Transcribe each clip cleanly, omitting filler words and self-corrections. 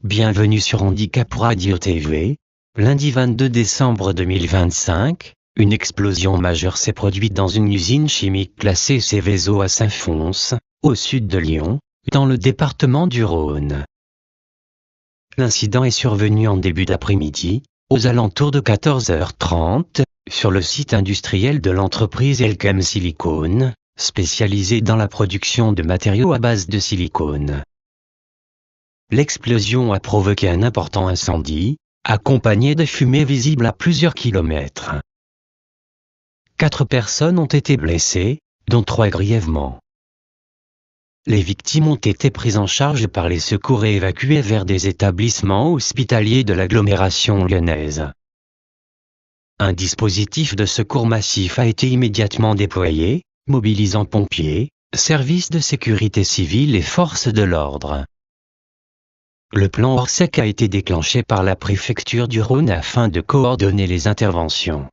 Bienvenue sur Handicap Radio TV. Lundi 22 décembre 2025, une explosion majeure s'est produite dans une usine chimique classée Seveso à Saint-Fons, au sud de Lyon, dans le département du Rhône. L'incident est survenu en début d'après-midi, aux alentours de 14h30, sur le site industriel de l'entreprise Elkem Silicone, spécialisée dans la production de matériaux à base de silicone. L'explosion a provoqué un important incendie, accompagné de fumées visibles à plusieurs kilomètres. 4 personnes ont été blessées, dont 3 grièvement. Les victimes ont été prises en charge par les secours et évacuées vers des établissements hospitaliers de l'agglomération lyonnaise. Un dispositif de secours massif a été immédiatement déployé, mobilisant pompiers, services de sécurité civile et forces de l'ordre. Le plan Orsec a été déclenché par la préfecture du Rhône afin de coordonner les interventions.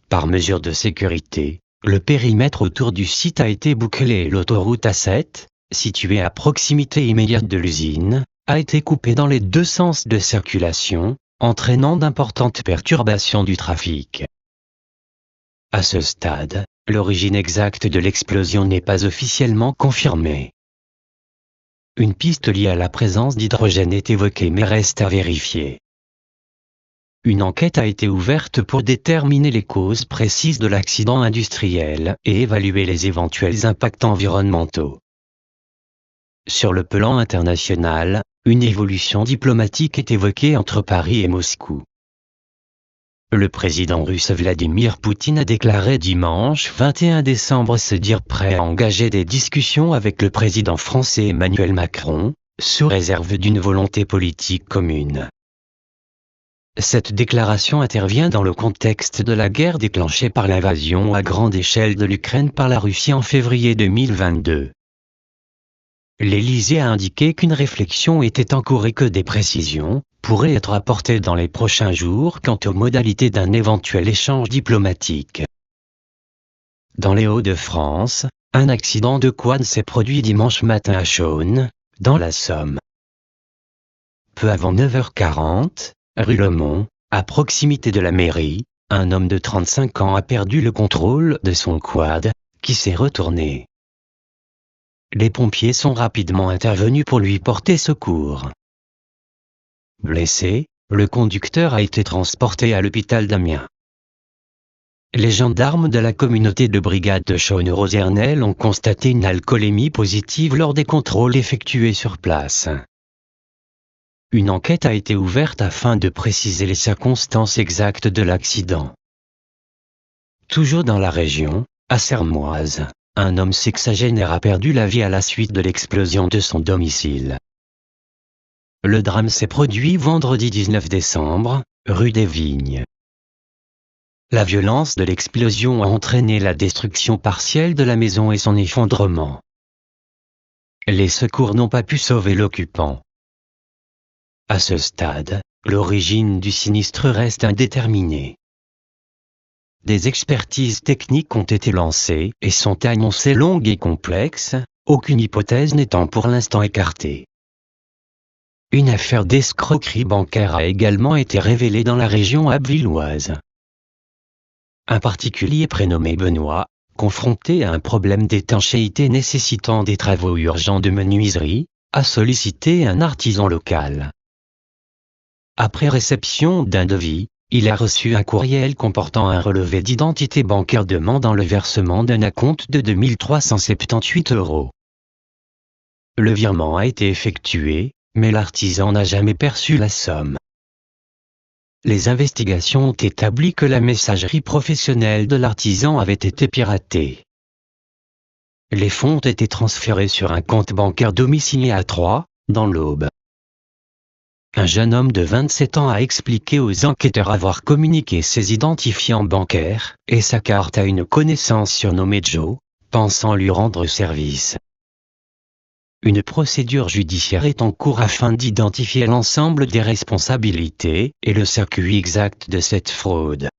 Par mesure de sécurité, le périmètre autour du site a été bouclé et l'autoroute A7, située à proximité immédiate de l'usine, a été coupée dans les 2 sens de circulation, entraînant d'importantes perturbations du trafic. À ce stade, l'origine exacte de l'explosion n'est pas officiellement confirmée. Une piste liée à la présence d'hydrogène est évoquée mais reste à vérifier. Une enquête a été ouverte pour déterminer les causes précises de l'accident industriel et évaluer les éventuels impacts environnementaux. Sur le plan international, une évolution diplomatique est évoquée entre Paris et Moscou. Le président russe Vladimir Poutine a déclaré dimanche 21 décembre se dire prêt à engager des discussions avec le président français Emmanuel Macron, sous réserve d'une volonté politique commune. Cette déclaration intervient dans le contexte de la guerre déclenchée par l'invasion à grande échelle de l'Ukraine par la Russie en février 2022. L'Élysée a indiqué qu'une réflexion était en cours et que des précisions pourraient être apportées dans les prochains jours quant aux modalités d'un éventuel échange diplomatique. Dans les Hauts-de-France, un accident de quad s'est produit dimanche matin à Chaulnes, dans la Somme. Peu avant 9h40, rue Le Mont, à proximité de la mairie, un homme de 35 ans a perdu le contrôle de son quad, qui s'est retourné. Les pompiers sont rapidement intervenus pour lui porter secours. Blessé, le conducteur a été transporté à l'hôpital d'Amiens. Les gendarmes de la communauté de brigade de Chaulnes-Rosernel ont constaté une alcoolémie positive lors des contrôles effectués sur place. Une enquête a été ouverte afin de préciser les circonstances exactes de l'accident. Toujours dans la région, à Sermoise, un homme sexagénaire a perdu la vie à la suite de l'explosion de son domicile. Le drame s'est produit vendredi 19 décembre, rue des Vignes. La violence de l'explosion a entraîné la destruction partielle de la maison et son effondrement. Les secours n'ont pas pu sauver l'occupant. À ce stade, l'origine du sinistre reste indéterminée. Des expertises techniques ont été lancées et sont annoncées longues et complexes, aucune hypothèse n'étant pour l'instant écartée. Une affaire d'escroquerie bancaire a également été révélée dans la région abrilloise. Un particulier prénommé Benoît, confronté à un problème d'étanchéité nécessitant des travaux urgents de menuiserie, a sollicité un artisan local. Après réception d'un devis, il a reçu un courriel comportant un relevé d'identité bancaire demandant le versement d'un acompte de 2 378 €. Le virement a été effectué, mais l'artisan n'a jamais perçu la somme. Les investigations ont établi que la messagerie professionnelle de l'artisan avait été piratée. Les fonds ont été transférés sur un compte bancaire domicilié à Troyes, dans l'Aube. Un jeune homme de 27 ans a expliqué aux enquêteurs avoir communiqué ses identifiants bancaires et sa carte à une connaissance surnommée Joe, pensant lui rendre service. Une procédure judiciaire est en cours afin d'identifier l'ensemble des responsabilités et le circuit exact de cette fraude.